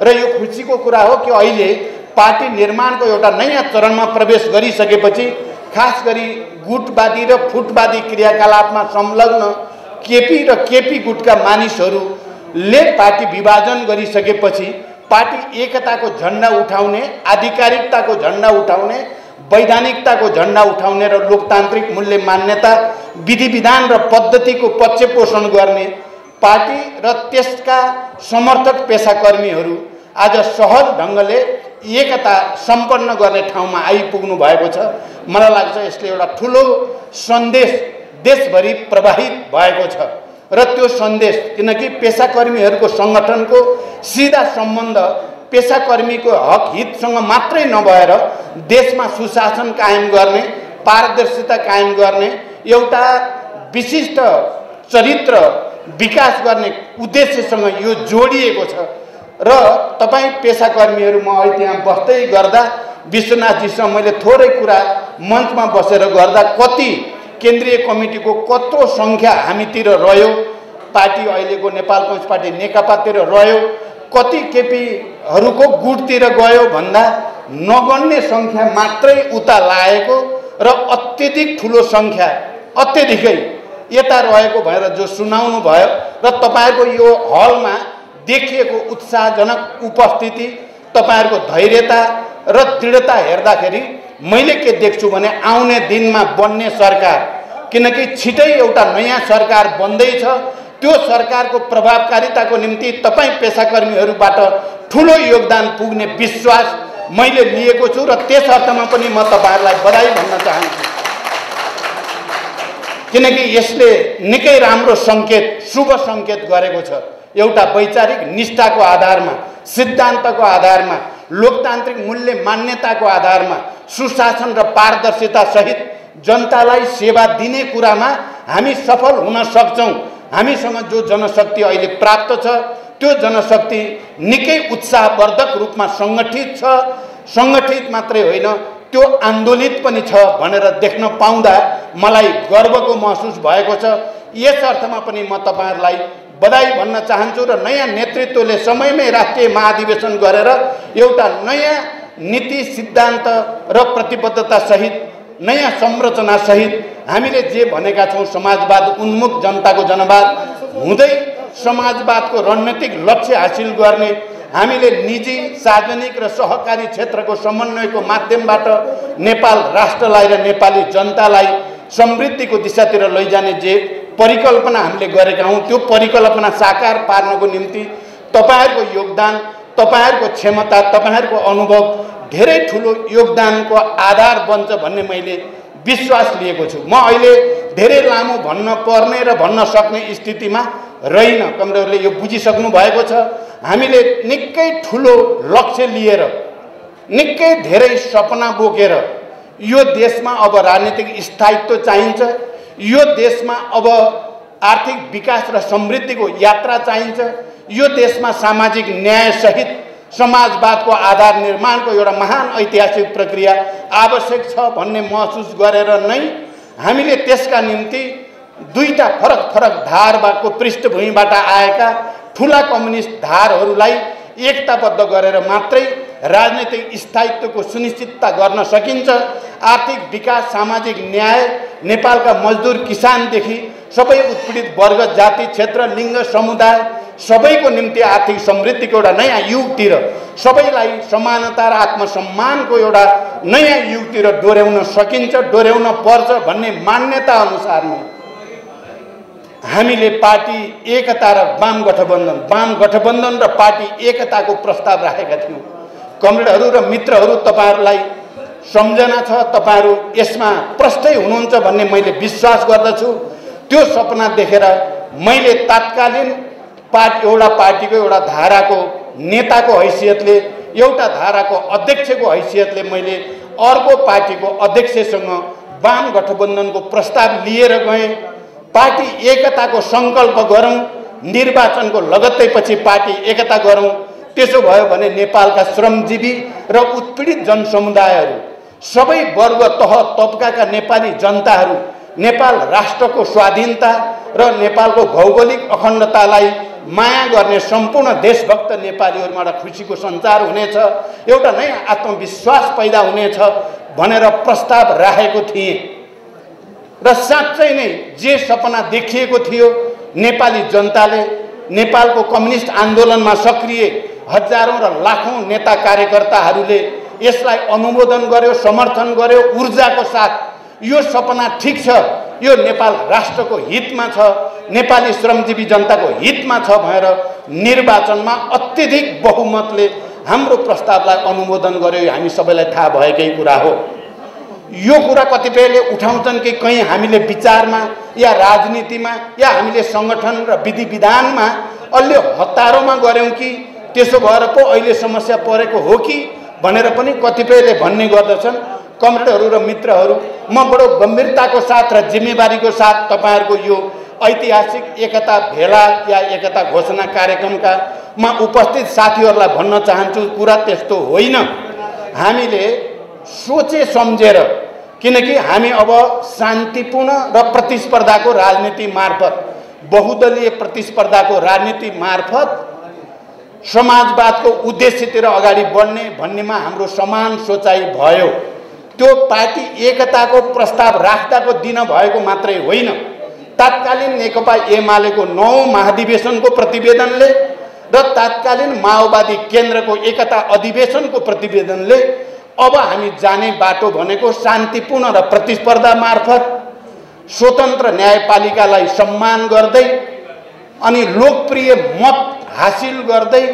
र यो खुसीको कुरा हो कि अहिले पार्टी निर्माणको एउटा नयाँ चरणमा प्रवेश गरिसकेपछि खास गरी गुटवादी र फुटवादी क्रियाकलापमा संलग्न केपी र केपी गुटका मानिसहरूले पार्टी विभाजन गरिसकेपछि पार्टी एकताको झण्डा उठाउने, आधिकारिकताको झण्डा उठाउने, वैधानिकताको झण्डा उठाउने र लोकतान्त्रिक मूल्य मान्यता, विधि विधान र पद्धतिको पक्ष पोषण गर्ने पार्टी र त्यसका समर्थक पेशाकर्मीहरू आज सहज ढङ्गले एकता सम्पन्न गर्ने ठाउँमा आइपुग्नु भएको छ। मलाई लाग्छ यसले एउटा ठुलो सन्देश देशभरि प्रवाहित भएको छ र त्यो सन्देश, किनकि पेशाकर्मीहरूको सङ्गठनको सिधा सम्बन्ध पेशाकर्मीको हक हितसँग मात्रै नभएर देशमा सुशासन कायम गर्ने, पारदर्शिता कायम गर्ने, एउटा विशिष्ट चरित्र विकास गर्ने उद्देश्यसँग यो जोडिएको छ। र तपाईँ पेशाकर्मीहरू, म अहिले त्यहाँ बस्दै गर्दा विश्वनाथजीसँग मैले थोरै कुरा मञ्चमा बसेर गर्दा कति केन्द्रीय कमिटीको कत्रो सङ्ख्या हामीतिर रह्यो, पार्टी अहिलेको नेपाल कम्युनिस्ट पार्टी नेकपातिर रह्यो, कति केपीहरूको गुटतिर गयो भन्दा नगन्ने सङ्ख्या मात्रै उता लागेको र अत्यधिक ठुलो सङ्ख्या अत्यधिकै यता रहेको भएर जो सुनाउनु भयो र तपाईहरुको यो हलमा देखिएको उत्साहजनक उपस्थिति, तपाईहरुको धैर्यता र दृढता हेर्दाखेरि मैले के देख्छु भने आउने दिनमा बन्ने सरकार, किनकि छिटै एउटा नयाँ सरकार बन्दैछ, त्यो सरकारको प्रभावकारिताको निम्ति तपाई पेशाकर्मीहरुबाट ठूलो योगदान पुग्ने विश्वास मैले लिएको छु र त्यस अर्थमा पनि म तपाईहरुलाई बधाई भन्न चाहन्छु। किनकि यसले निकै राम्रो संकेत, शुभ संकेत गरेको छ। एउटा वैचारिक निष्ठाको आधारमा, सिद्धान्तको आधारमा, लोकतान्त्रिक मूल्य मान्यताको आधारमा, सुशासन र पारदर्शिता सहित जनतालाई सेवा दिने कुरामा हामी सफल हुन सक्छौं। हामीसँग जो जनशक्ति अहिले प्राप्त छ त्यो जनशक्ति निकै उत्साहवर्धक रूपमा संगठित छ। संगठित मात्रै होइन, त्यो आन्दोलित पनि छ भनेर देख्न पाउँदा मलाई गर्वको महसुस भएको छ। यस अर्थमा पनि म तपाईहरुलाई बधाई भन्न चाहन्छु र नयाँ नेतृत्वले समयमै राष्ट्रिय महाधिवेशन गरेर एउटा नयाँ नीति, सिद्धान्त र प्रतिबद्धता सहित, नयाँ संरचना सहित हामीले जे भनेका छौं समाजवाद उन्मुख जनताको जनवाद हुँदै समाजवादको रणनीतिक लक्ष्य हासिल गर्ने, हामीले निजी, सार्वजनिक र सहकारी क्षेत्रको समन्वयको माध्यमबाट नेपाल राष्ट्रलाई र नेपाली जनतालाई समृद्धिको दिशातिर लैजाने जे परिकल्पना हामीले गरेका हौं, त्यो परिकल्पना साकार पार्नको निम्ति तपाईहरुको योगदान, तपाईहरुको क्षमता, तपाईहरुको अनुभव धेरै ठूलो योगदानको आधार बन्छ भन्ने मैले विश्वास लिएको छु। म अहिले धेरै लामो भन्न पर्ने र भन्न सक्ने स्थितिमा रहिन। कमरेडले यो बुझिसक्नु भएको छ। हामीले निकै ठूलो लक्ष्य लिएर, निकै धेरै सपना बोकेर यो देशमा अब राजनीतिक स्थायित्व चाहिन्छ, यो देशमा अब आर्थिक विकास र समृद्धिको यात्रा चाहिन्छ, यो देशमा सामाजिक न्याय सहित समाजवादको आधार निर्माणको एउटा महान ऐतिहासिक प्रक्रिया आवश्यक छ भन्ने महसुस गरेर नै हामीले त्यसका निम्ति दुईटा फरक फरक धारको पृष्ठभूमिबाट आएका ठूला कम्युनिस्ट धारहरूलाई एकताबद्ध गरेर मात्रै राजनीतिक स्थायित्वको सुनिश्चितता गर्न सकिन्छ। आर्थिक विकास, सामाजिक न्याय, नेपालका मजदुर किसानदेखि सबै उत्पीडित वर्ग, जाति, क्षेत्र, लिङ्ग, समुदाय सबैको निम्ति आर्थिक समृद्धिको एउटा नयाँ युगतिर, सबैलाई समानता र आत्मसम्मानको एउटा नयाँ युगतिर डोर्याउन सकिन्छ, डोर्याउन पर्छ भन्ने मान्यता अनुसार नै हामीले पार्टी एकता र वाम गठबन्धन र पार्टी एकताको प्रस्ताव राखेका थियौं। कमरेडहरू र मित्रहरू, तपाईहरुलाई सम्झना छ, तपाईहरु यसमा प्रष्टै हुनुहुन्छ भन्ने मैले विश्वास गर्दछु। त्यो सपना देखेर मैले तत्कालीन एउटा पार्टीको एउटा धाराको नेताको हैसियतले, एउटा धाराको अध्यक्षको हैसियतले मैले अर्को पार्टीको अध्यक्षसँग वाम गठबन्धनको प्रस्ताव लिएर गएँ। पार्टी एकताको संकल्प गरौं, निर्वाचनको लगत्तै पछि पार्टी एकता गरौं। त्यसो भयो भने नेपालका श्रमजीवी र उत्पीडित जनसमुदायहरू, सबै वर्ग, तह, तबकाका नेपाली जनताहरू नेपाल राष्ट्रको स्वाधीनता र नेपालको भौगोलिक अखण्डतालाई माया गर्ने सम्पूर्ण देशभक्त नेपालीहरूमा एउटा खुसीको सञ्चार हुनेछ, एउटा नयाँ आत्मविश्वास पैदा हुनेछ भनेर प्रस्ताव राखेको थिएँ। र साँच्चै नै जे सपना देखिएको थियो नेपाली जनताले, नेपालको कम्युनिस्ट आन्दोलनमा सक्रिय हजारौं र लाखौं नेता कार्यकर्ताहरूले यसलाई अनुमोदन गर्यो, समर्थन गर्यो ऊर्जाको साथ। यो सपना ठीक छ, यो नेपाल राष्ट्रको हितमा छ, नेपाली श्रमजीवी जनताको हितमा छ भनेर निर्वाचनमा अत्यधिक बहुमतले हाम्रो प्रस्तावलाई अनुमोदन गर्यो। हामी सबैलाई थाहा भएकै कुरा हो। यो कुरा कतिपयले उठाउँछन् कि कहीँ हामीले विचारमा या राजनीतिमा या हामीले सङ्गठन र विधि विधानमा अलि हतारोमा गऱ्यौँ कि त्यसो भएर पो अहिले समस्या परेको हो कि भनेर पनि कतिपयले भन्ने गर्दछन्। कमरेडहरू र मित्रहरू, म बडो गम्भीरताको साथ र जिम्मेवारीको साथ तपाईहरुको यो ऐतिहासिक एकता भेला या एकता घोषणा कार्यक्रमका म उपस्थित साथीहरूलाई भन्न चाहन्छु, कुरा त्यस्तो होइन। हामीले सोचे सम्झेर, किनकि हामी अब शान्तिपूर्ण र प्रतिस्पर्धाको राजनीति मार्फत, बहुदलीय प्रतिस्पर्धाको राजनीति मार्फत समाजवादको उद्देश्यतिर अगाडि बढ्ने भन्नेमा हाम्रो समान सोचाइ भयो। त्यो पार्टी एकताको प्रस्ताव राख्दाको दिन भएको मात्रै होइन, तत्कालीन नेकपा एमालेको 9औं महाधिवेशनको प्रतिवेदनले र तत्कालीन माओवादी केन्द्रको एकता अधिवेशनको प्रतिवेदनले अब हामी जाने बाटो भनेको शान्तिपूर्ण र प्रतिस्पर्धा मार्फत, स्वतन्त्र न्यायपालिकालाई सम्मान गर्दै अनि लोकप्रिय मत हासिल गर्दै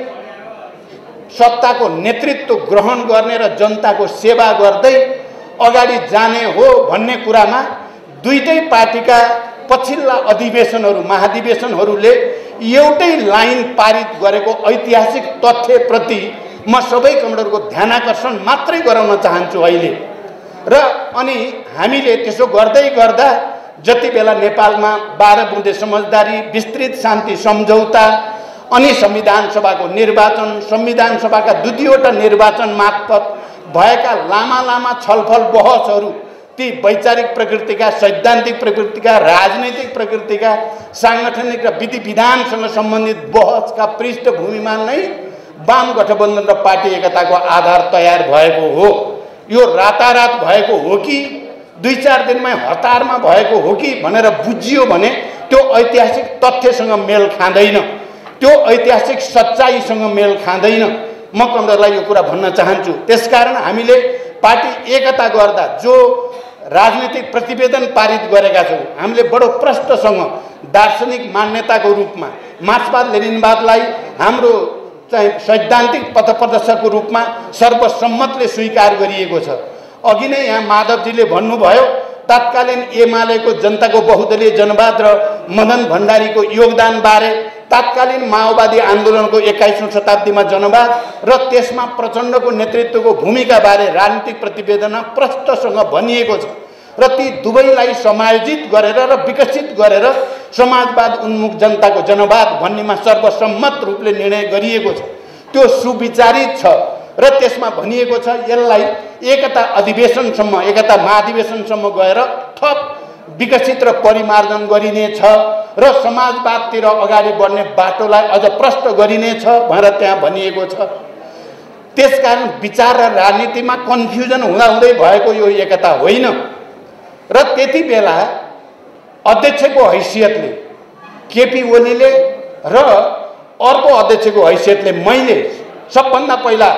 सत्ताको नेतृत्व ग्रहण गर्ने र जनताको सेवा गर्दै अगाडि जाने हो भन्ने कुरामा दुईटै पार्टीका पछिल्ला अधिवेशनहरू महाधिवेशनहरूले एउटै लाइन पारित गरेको ऐतिहासिक तथ्यप्रति म सबै कमरेडहरूको ध्यानाकर्षण मात्रै गराउन चाहन्छु अहिले। र अनि हामीले त्यसो गर्दै गर्दा जति बेला नेपालमा 12 बुँदे समझदारी, विस्तृत शान्ति सम्झौता अनि संविधान सभाको निर्वाचन, संविधान सभाका दुईवटा निर्वाचन मार्फत भएका लामा लामा छलफल बहसहरू, ती वैचारिक प्रकृतिका, सैद्धान्तिक प्रकृतिका, राजनैतिक प्रकृतिका, सांगठनिक र विधि विधानसँग सम्बन्धित बहसका पृष्ठभूमिमा नै वाम गठबन्धन र पार्टी एकताको आधार तयार भएको हो। यो रातारात भएको हो कि 2-4 दिनमै हतारमा भएको हो कि भनेर बुझियो भने त्यो ऐतिहासिक तथ्यसँग मेल खाँदैन, त्यो ऐतिहासिक सच्चाइसँग मेल खाँदैन। म कमरेडलाई यो कुरा भन्न चाहन्छु। त्यसकारण हामीले पार्टी एकता गर्दा जो राजनीतिक प्रतिवेदन पारित गरेका छौँ, हामीले बडो प्रष्टसँग दार्शनिक मान्यताको रूपमा मार्क्सवाद लेनिनवादलाई हाम्रो चाहिँ सैद्धान्तिक पथप्रदर्शकको रूपमा सर्वसम्मतले स्वीकार गरिएको छ। अघि नै यहाँ माधवजीले भन्नुभयो, तत्कालीन एमालेको जनताको बहुदलीय जनवाद र मदन भण्डारीको योगदान बारे, तत्कालीन माओवादी आन्दोलनको 21औं शताब्दीमा जनवाद र त्यसमा प्रचण्डको नेतृत्वको भूमिका बारे राजनीतिक प्रतिवेदनमा प्रष्टसँग भनिएको छ। र ती दुवैलाई समायोजित गरेर र विकसित गरेर समाजवाद उन्मुख जनताको जनवाद भन्नेमा सर्वसम्मत रूपले निर्णय गरिएको छ। त्यो सुविचारित छ र त्यसमा भनिएको छ यसलाई एकता अधिवेशनसम्म, एकता महाधिवेशनसम्म गएर थप विकसित र परिमार्जन गरिनेछ र समाजवादतिर अगाडि बढ्ने बाटोलाई अझ प्रष्ट गरिनेछ भनेर त्यहाँ भनिएको छ। त्यसकारण विचार र राजनीतिमा कन्फ्युजन हुँदाहुँदै भएको यो एकता होइन। र त्यति बेला अध्यक्षको हैसियतले केपी ओलीले र अर्को अध्यक्षको हैसियतले मैले सबभन्दा पहिला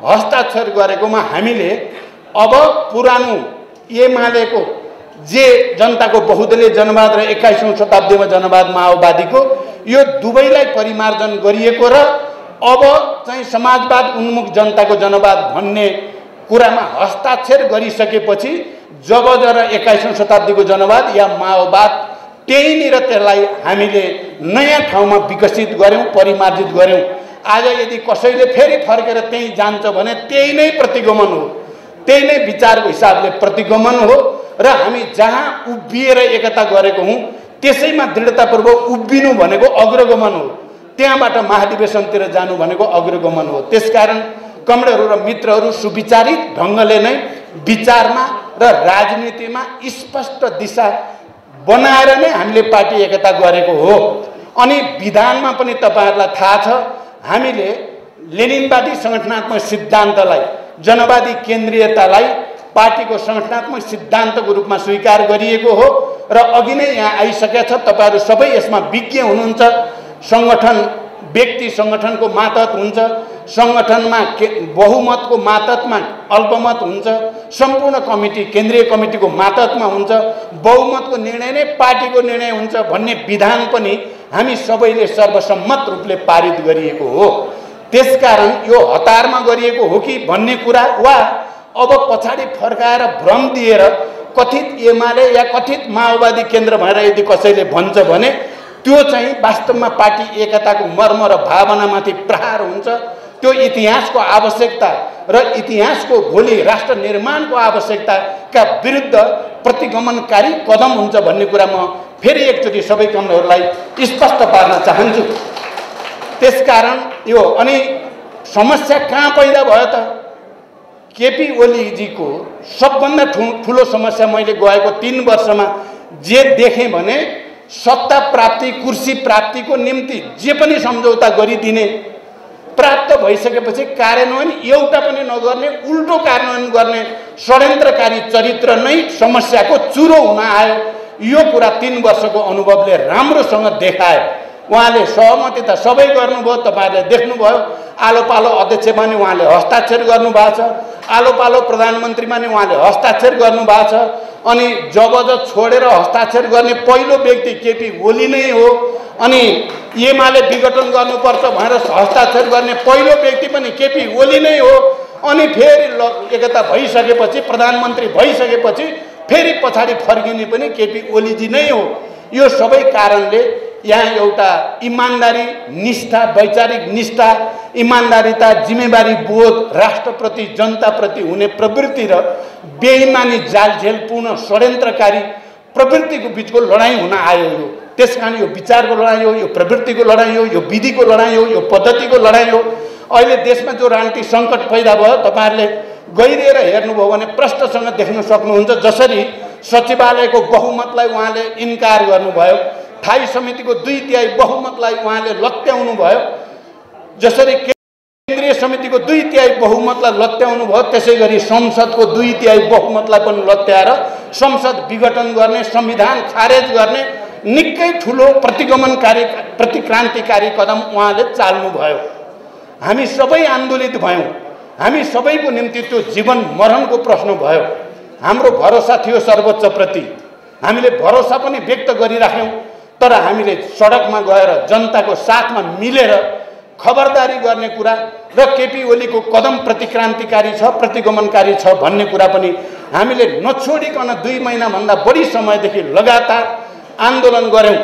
हस्ताक्षर गरेकोमा हामीले अब पुरानो एमालेको जे जनताको बहुदलीय जनवाद र 21औं शताब्दीमा जनवाद माओवादीको यो दुवैलाई परिमार्जन गरिएको र अब चाहिँ समाजवाद उन्मुख जनताको जनवाद भन्ने कुरामा हस्ताक्षर गरिसकेपछि जब जर 21औं शताब्दीको जनवाद या माओवाद त्यहीँनिर त्यसलाई हामीले नयाँ ठाउँमा विकसित गर्यौं, परिमार्जित गर्यौं। आज यदि कसैले फेरि फर्केर त्यहीँ जान्छ भने त्यही नै प्रतिगमन हो, त्यही नै विचारको हिसाबले प्रतिगमन हो। र हामी जहाँ उभिएर एकता गरेको हौँ त्यसैमा दृढतापूर्वक उभिनु भनेको अग्रगमन हो, त्यहाँबाट महाधिवेशनतिर जानु भनेको अग्रगमन हो। त्यसकारण कमरेडहरू र मित्रहरू सुविचारित ढङ्गले नै विचारमा र राजनीतिमा स्पष्ट दिशा बनाएर नै हामीले पार्टी एकता गरेको हो। अनि विधानमा पनि तपाईहरुलाई थाहा छ, हामीले लेनिनवादी संगठनात्मक सिद्धान्तलाई, जनवादी केन्द्रीयतालाई पार्टीको संगठनात्मक सिद्धान्तको रूपमा स्वीकार गरिएको हो र अघि नै यहाँ आइसकेको छ। तपाईहरु सबै यसमा विज्ञ हुनुहुन्छ। संगठन व्यक्ति संगठनको मातहत हुन्छ, संगठनमा बहुमतको मातहतमा अल्पमत हुन्छ, सम्पूर्ण कमिटी केन्द्रीय कमिटीको मातहतमा हुन्छ, बहुमतको निर्णय नै पार्टीको निर्णय हुन्छ भन्ने विधान पनि हामी सबैले सर्वसम्मत रूपले पारित गरिएको हो। त्यसकारण यो हतारमा गरिएको हो कि भन्ने कुरा वा अब पछाडि फर्काएर भ्रम दिएर कथित एमाले या कथित माओवादी केन्द्र भएर यदि कसैले भन्छ भने त्यो चाहिँ वास्तवमा पार्टी एकताको मर्म र भावनामाथि प्रहार हुन्छ। त्यो इतिहासको आवश्यकता र इतिहासको भोलि राष्ट्र निर्माणको आवश्यकताका विरुद्ध प्रतिगमनकारी कदम हुन्छ भन्ने कुरा म फेरि एकचोटि सबै कमरेहरूलाई स्पष्ट पार्न चाहन्छु। त्यसकारण यो अनि समस्या कहाँ पैदा भयो त? केपी ओलीजीको सबभन्दा ठुलो समस्या मैले गएको 3 वर्षमा जे देखेँ भने सत्ता प्राप्ति, कुर्सी प्राप्तिको निम्ति जे पनि सम्झौता गरिदिने, प्राप्त भइसकेपछि कार्यान्वयन एउटा पनि नगर्ने, उल्टो कार्यान्वयन गर्ने षड्यन्त्रकारी चरित्र नै समस्याको चुरो हुन आयो। यो कुरा 3 वर्षको अनुभवले राम्रोसँग देखायो। उहाँले सहमति त सबै गर्नुभयो, तपाईहरुले देख्नुभयो। आलो पालो अध्यक्षमा नि उहाँले हस्ताक्षर गर्नुभएको छ, आलो पालो प्रधानमन्त्रीमा नि उहाँले हस्ताक्षर गर्नुभएको छ। अनि जबज छोडेर हस्ताक्षर गर्ने पहिलो व्यक्ति केपी ओली नै हो। अनि एमाले विघटन गर्नुपर्छ भनेर हस्ताक्षर गर्ने पहिलो व्यक्ति पनि केपी ओली नै हो। अनि फेरि एकता भइसकेपछि, प्रधानमन्त्री भइसकेपछि फेरि पछाडि फर्किने पनि केपी ओलीजी नै हो। यो सबै कारणले यहाँ एउटा इमानदारी, निष्ठा, वैचारिक निष्ठा, इमानदारिता, जिम्मेवारी बोध, राष्ट्रप्रति, जनताप्रति हुने प्रवृत्ति र बेइमानी, जालझेलपूर्ण षड्यन्त्रकारी प्रवृत्तिको बीचको लडाईँ हुन आयो। यो त्यसकारण यो विचारको लडाईँ हो, यो प्रवृत्तिको लडाईँ हो, यो विधिको लडाईँ हो, यो पद्धतिको लडाईँ हो। अहिले देशमा जो राजनीतिक सङ्कट पैदा भयो, तपाईहरुले गहिरिएर हेर्नुभयो भने प्रष्टसँग देख्न सक्नुहुन्छ। जसरी सचिवालयको बहुमतलाई उहाँले इन्कार गर्नुभयो, स्थायी समितिको 2/3 बहुमतलाई उहाँले लत्याउनु भयो, जसरी केन्द्रीय समितिको 2/3 बहुमतलाई लत्याउनु भयो, त्यसैगरी संसदको 2/3 बहुमतलाई पनि लत्याएर संसद विघटन गर्ने, संविधान खारेज गर्ने निकै ठुलो प्रतिगमनकारी, प्रतिक्रान्तिकारी कदम उहाँले चाल्नुभयो। हामी सबै आन्दोलित भयौँ। हामी सबैको निम्ति त्यो जीवन मरणको प्रश्न भयो। हाम्रो भरोसा थियो सर्वोच्चप्रति, हामीले भरोसा पनि व्यक्त गरिराख्यौँ। तर हामीले सडकमा गएर जनताको साथमा मिलेर खबरदारी गर्ने कुरा र केपी ओलीको कदम प्रतिक्रान्तिकारी छ, प्रतिगमनकारी छ भन्ने कुरा पनि हामीले नछोडिकन 2 महिनाभन्दा बढी समयदेखि लगातार आन्दोलन गर्यौँ।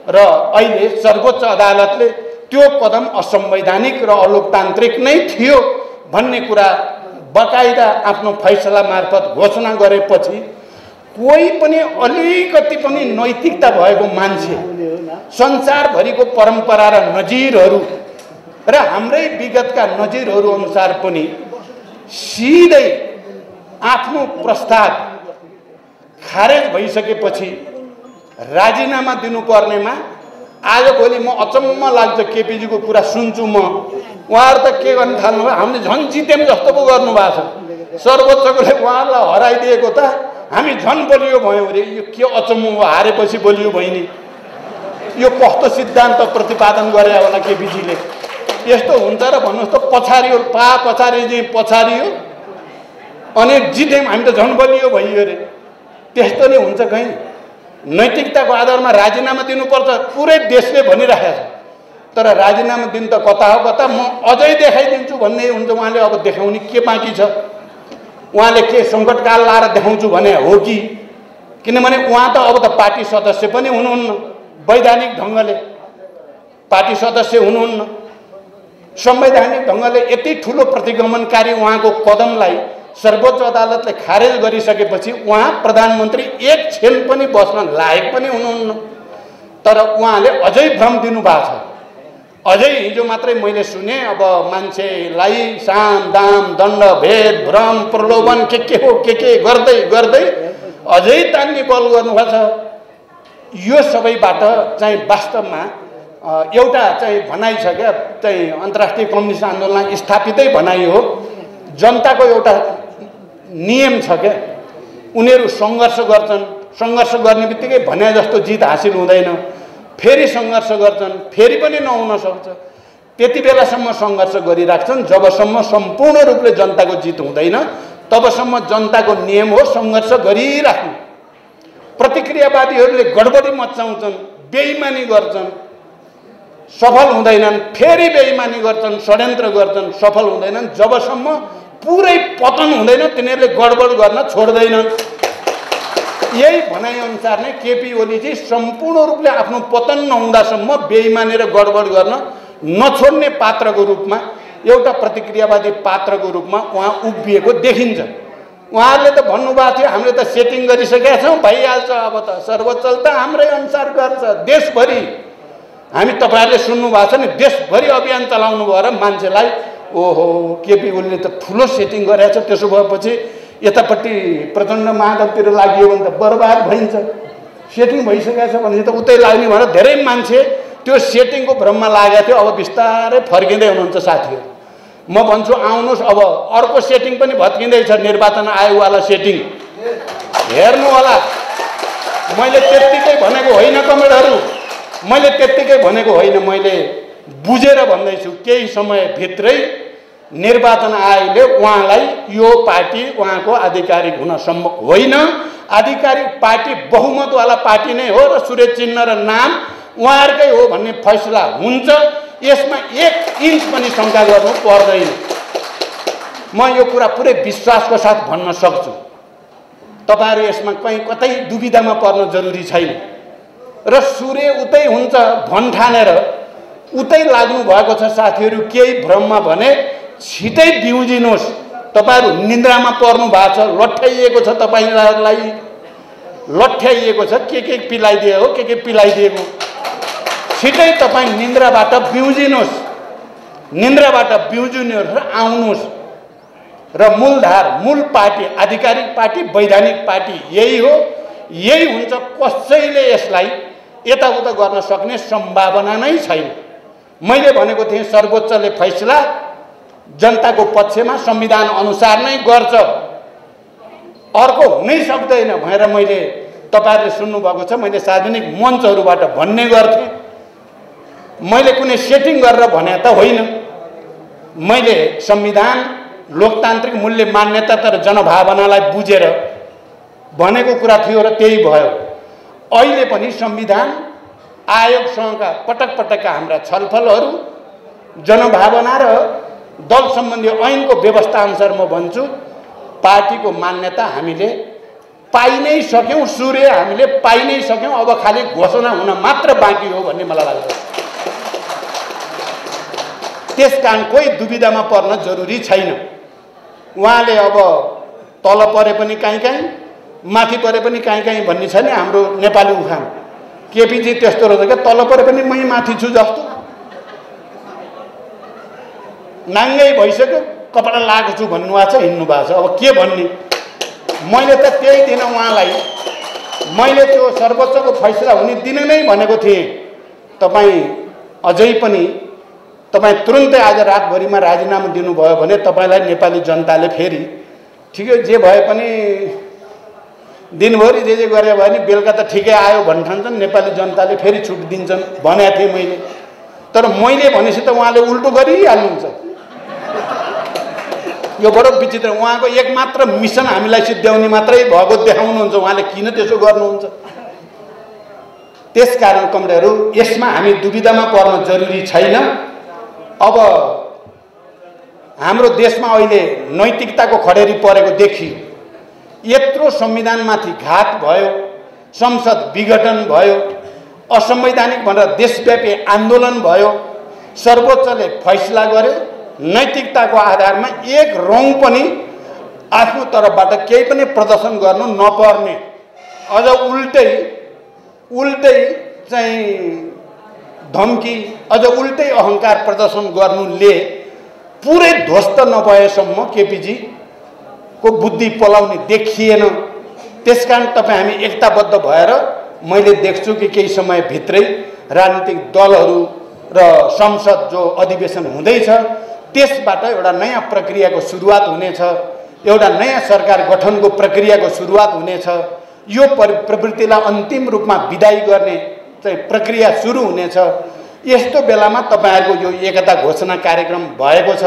र अहिले सर्वोच्च अदालतले त्यो कदम असंवैधानिक र अलोकतान्त्रिक नै थियो भन्ने कुरा बकाइदा आफ्नो फैसला मार्फत घोषणा गरेपछि कोही पनि अलिकति पनि नैतिकता भएको मान्छे, संसारभरिको परम्परा र नजिरहरू र हाम्रै विगतका नजिरहरू अनुसार पनि सिधै आफ्नो प्रस्ताव खारेज भइसकेपछि राजीनामा दिनुपर्नेमा आजभोलि म अचम्म लाग्छ। केपीजीको कुरा सुन्छु म, उहाँहरू त के गर्न थाल्नुभयो, हामीले झन् जित्यौँ जस्तो पो गर्नुभएको छ। सर्वोच्चले उहाँलाई हराइदिएको त हामी झन् बलियो भयौँ अरे। यो के अचम्म हो, हारेपछि बलियो भइने? यो कस्तो सिद्धान्त प्रतिपादन गरे होला केपीजीले? यस्तो हुन्छ र भन्नुहोस् त, पछारियो पछारि चाहिँ पछारियो अनि जित्यौँ हामी त झन् बलियो भइयो अरे। त्यस्तो नै हुन्छ कहीँ? नैतिकताको आधारमा राजीनामा दिनुपर्छ पुरै देशले भनिरहेको छ, तर राजीनामा दिन त कता हो कता, म अझै देखाइदिन्छु भन्ने हुन्छ। उहाँले अब देखाउने के बाँकी छ? उहाँले के सङ्कटकाल लाएर देखाउँछु भने हो कि? किनभने उहाँ त अब त पार्टी सदस्य पनि हुनुहुन्न, वैधानिक ढङ्गले पार्टी सदस्य हुनुहुन्न। संवैधानिक ढङ्गले यति ठुलो प्रतिगमनकारी उहाँको कदमलाई सर्वोच्च अदालतले खारेज गरिसकेपछि उहाँ प्रधानमन्त्री एक क्षण पनि बस्न लायक पनि हुनुहुन्न। तर उहाँले अझै भ्रम दिनुभएको छ। अझै हिजो मात्रै मैले सुने, अब मान्छेलाई साम दाम दण्ड भेद भ्रम प्रलोभन के हो के गर्दै गर्दै अझै तान्ने बल गर्नुभएको छ। यो सबैबाट चाहिँ वास्तवमा एउटा चाहिँ भनाइ छ क्या, चाहिँ अन्तर्राष्ट्रिय कम्युनिस्ट आन्दोलन स्थापितै भनाइ हो। जनताको एउटा नियम छ क्या, उनीहरू सङ्घर्ष गर्छन्, सङ्घर्ष गर्ने बित्तिकै भने जस्तो जित हासिल हुँदैन, फेरि सङ्घर्ष गर्छन्, फेरि पनि नहुन सक्छ। त्यति बेलासम्म सङ्घर्ष गरिराख्छन् जबसम्म सम्पूर्ण रूपले जनताको जित हुँदैन, तबसम्म जनताको नियम हो सङ्घर्ष गरिराख्नु। प्रतिक्रियावादीहरूले गडबडी मचाउँछन्, बेइमानी गर्छन्, सफल हुँदैनन्, फेरि बेइमानी गर्छन्, षड्यन्त्र गर्छन्, सफल हुँदैनन्। जबसम्म पुरै पतन हुँदैन तिनीहरूले गडबड गर्न छोड्दैनन्। यही भनाइअनुसार नै केपी ओलीजी सम्पूर्ण रूपले आफ्नो पतन नहुँदासम्म बेइमानी र गडबड गर्न नछोड्ने पात्रको रूपमा, एउटा प्रतिक्रियावादी पात्रको रूपमा उहाँ उभिएको देखिन्छ। उहाँहरूले त भन्नुभएको थियो हामीले त सेटिङ गरिसकेका छौँ, भइहाल्छ, अब त सर्वोच्च त हाम्रै अनुसार गर्छ। देशभरि हामी तपाईँहरूले सुन्नुभएको छ नि, देशभरि अभियान चलाउनु भयो र मान्छेलाई ओहो केपी ओलीले त ठुलो सेटिङ गरेछ, त्यसो भएपछि यतापट्टि प्रचण्ड माधवतिर लागियो भने त बर्बाद भइन्छ। सेटिङ भइसकेको छ भनेपछि त उतै लाग्ने भनेर धेरै मान्छे त्यो सेटिङको भ्रममा लागेको थियो। अब बिस्तारै फर्किँदै हुनुहुन्छ साथीहरू। म भन्छु आउनुहोस्, अब अर्को सेटिङ पनि भत्किँदैछ, निर्वाचन आयोगवाला सेटिङ हेर्नु होला। मैले त्यत्तिकै भनेको होइन कमेडहरू, मैले त्यत्तिकै भनेको होइन, मैले बुझेर भन्दैछु। केही समयभित्रै निर्वाचन आयोगले उहाँलाई यो पार्टी उहाँको आधिकारिक हुन सम्भव होइन, आधिकारिक पार्टी बहुमतवाला पार्टी नै हो र सुरेश चिन्ह र नाम उहाँहरूकै हो भन्ने फैसला हुन्छ। यसमा 1 इन्च पनि शङ्का गर्नु पर्दैन। म यो कुरा पुरै विश्वासको साथ भन्न सक्छु। तपाईँहरू यसमा कहीँ कतै दुविधामा पर्न जरुरी छैन। र सूर्य उतै हुन्छ भन्ठानेर उतै लाग्नु भएको छ साथीहरू। केही भ्रममा भने छिटै बिउजिनुहोस्। तपाईँहरू निन्द्रामा पर्नु भएको छ, लट्ठ्याइएको छ, तपाईँहरूलाई लट्ठ्याइएको छ, के पिलाइदिएको हो, के पिलाइदिएको। छिटै तपाईँ निन्द्राबाट बिउजिनुहोस्, निन्द्राबाट बिउजिनुहोस् र आउनुहोस्। र मूलधार, मूल पार्टी, आधिकारिक पार्टी, वैधानिक पार्टी यही हो। यही हुन्छ। कसैले यसलाई यताउता गर्न सक्ने सम्भावना नै छैन। मैले भनेको थिएँ सर्वोच्चले फैसला जनताको पक्षमा संविधान अनुसार नै गर्छ, अर्को हुनै सक्दैन भनेर मैले तपाईँहरूले सुन्नुभएको छ। मैले सार्वजनिक मञ्चहरूबाट भन्ने गर्थेँ। मैले कुनै सेटिङ गरेर भने त होइन। मैले संविधान, लोकतान्त्रिक मूल्य, मान्यता र जनभावनालाई बुझेर भनेको कुरा थियो र त्यही भयो। अहिले पनि संविधान आयोगसँगका पटक पटकका हाम्रा छलफलहरू, जनभावना र दल सम्बन्धी ऐनको व्यवस्था अनुसार म भन्छु पार्टीको मान्यता हामीले पाइ नै सक्यौँ, सूर्य हामीले पाइ नै सक्यौँ। अब खालि घोषणा हुन मात्र बाँकी हो भन्ने मलाई लाग्छ। त्यसकारण कोही दुविधामा पर्न जरुरी छैन। उहाँले अब तल परे पनि कहीँ माथि परे पनि कहीँ भन्ने छ नि हाम्रो नेपाली उखान। केपीजी त्यस्तो रहेछ क्या, तल परे पनि मै माथि छु जस्तो, नाङ्गै भइसक्यो, कपडा लगाएको छु भन्नुभएको छ, हिँड्नु भएको छ। अब के भन्ने? मैले त त्यही दिन उहाँलाई, मैले त्यो सर्वोच्चको फैसला हुने दिन नै भनेको थिएँ, तपाईँ अझै पनि तपाईँ तुरुन्तै आज रातभरिमा राजीनामा दिनुभयो भने तपाईँलाई नेपाली जनताले फेरि ठिकै जे भए पनि दिनभरि जे गरे भने बेलुका त ठिकै आयो भन्ठान्छन्, नेपाली जनताले फेरि छुट दिन्छन् भनेको थिएँ मैले। तर मैले भनेपछि त उहाँले उल्टो गरिहाल्नुहुन्छ। यो बडो विचित्र। उहाँको एकमात्र मिसन हामीलाई सिद्ध्याउने मात्रै भएको देखाउनुहुन्छ। उहाँले किन त्यसो गर्नुहुन्छ? त्यसकारण कमरेडहरू, यसमा हामी दुविधामा पर्न जरुरी छैन। अब हाम्रो देशमा अहिले नैतिकताको खडेरी परेको देखियो। यत्रो संविधानमाथि घात भयो, संसद विघटन भयो, असंवैधानिक भनेर देशव्यापी आन्दोलन भयो, सर्वोच्चले फैसला गर्यो। नैतिकताको आधारमा एक रौँ पनि आफ्नो तर्फबाट केही पनि प्रदर्शन गर्नु नपर्ने, अझ उल्टै चाहिँ धम्की, अझ उल्टै अहङ्कार प्रदर्शन गर्नुले पुरै ध्वस्त नभएसम्म केपीजीको बुद्धि पलाउने देखिएन। त्यसकारण तपाईँ हामी एकताबद्ध भएर मैले देख्छु कि केही समयभित्रै राजनीतिक दलहरू र संसद जो अधिवेशन हुँदैछ त्यसबाट एउटा नयाँ प्रक्रियाको सुरुवात हुनेछ, एउटा नयाँ सरकार गठनको प्रक्रियाको सुरुवात हुनेछ। यो प्रवृत्तिलाई अन्तिम रूपमा विदाई गर्ने चाहिँ प्रक्रिया सुरु हुनेछ। यस्तो बेलामा तपाईहरुको यो एकता घोषणा कार्यक्रम भएको छ।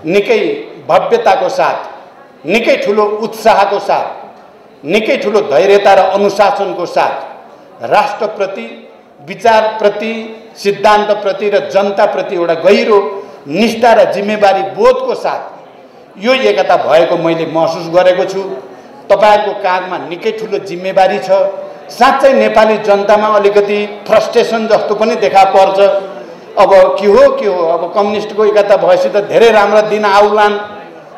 निकै भव्यताको साथ, निकै ठुलो उत्साहको साथ, निकै ठुलो धैर्यता र अनुशासनको साथ राष्ट्रप्रति, विचारप्रति, सिद्धान्तप्रति र जनताप्रति एउटा गहिरो निष्ठा र जिम्मेवारी बोधको साथ यो एकता भएको मैले महसुस गरेको छु। तपाईहरुको काँधमा निकै ठुलो जिम्मेवारी छ। साँच्चै नेपाली जनतामा अलिकति फ्रस्ट्रेसन जस्तो पनि देखा पर्छ। अब के हो अब कम्युनिस्टको एकता भएपछि त धेरै राम्रा दिन आउलान्,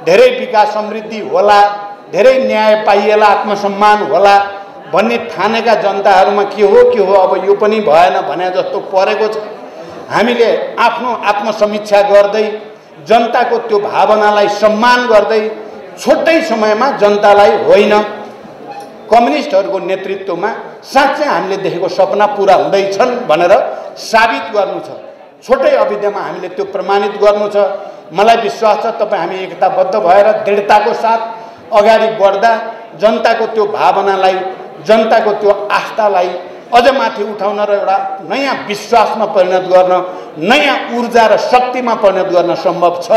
धेरै विकास समृद्धि होला, धेरै न्याय पाइएला, आत्मसम्मान होला भन्ने ठानेका जनताहरुमा के हो अब यो पनि भएन भने जस्तो परेको छ। हामीले आफ्नो आत्मसमीक्षा गर्दै जनताको त्यो भावनालाई सम्मान गर्दै छोटै समयमा जनतालाई होइन कम्युनिस्टहरुको नेतृत्वमा साँच्चै हामीले देखेको सपना पूरा हुँदैछन् भनेर साबित गर्नु छ। छोटै अवधिमा हामीले त्यो प्रमाणित गर्नु छ। मलाई विश्वास छ तपाई हामी एकताबद्ध भएर दृढताको साथ अगाडि बढ्दा जनताको त्यो भावनालाई, जनताको त्यो आस्थालाई अझ माथि उठाउन र एउटा नयाँ विश्वासमा परिणत गर्न, नयाँ ऊर्जा र शक्तिमा परिणत गर्न सम्भव छ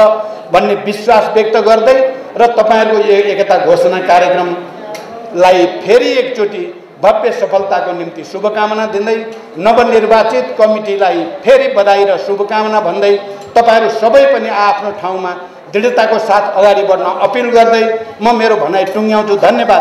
भन्ने विश्वास व्यक्त गर्दै र तपाईहरुको यो एकता घोषणा कार्यक्रमलाई फेरि एकचोटि भव्य सफलताको निम्ति शुभकामना दिँदै नवनिर्वाचित कमिटीलाई फेरि बधाई र शुभकामना भन्दै तपाईहरु सबै पनि आफ्नो ठाउँमा दृढताको साथ अगाडि बढ्न अपिल गर्दै म मेरो भनाइ टुङ्ग्याउँछु। धन्यवाद।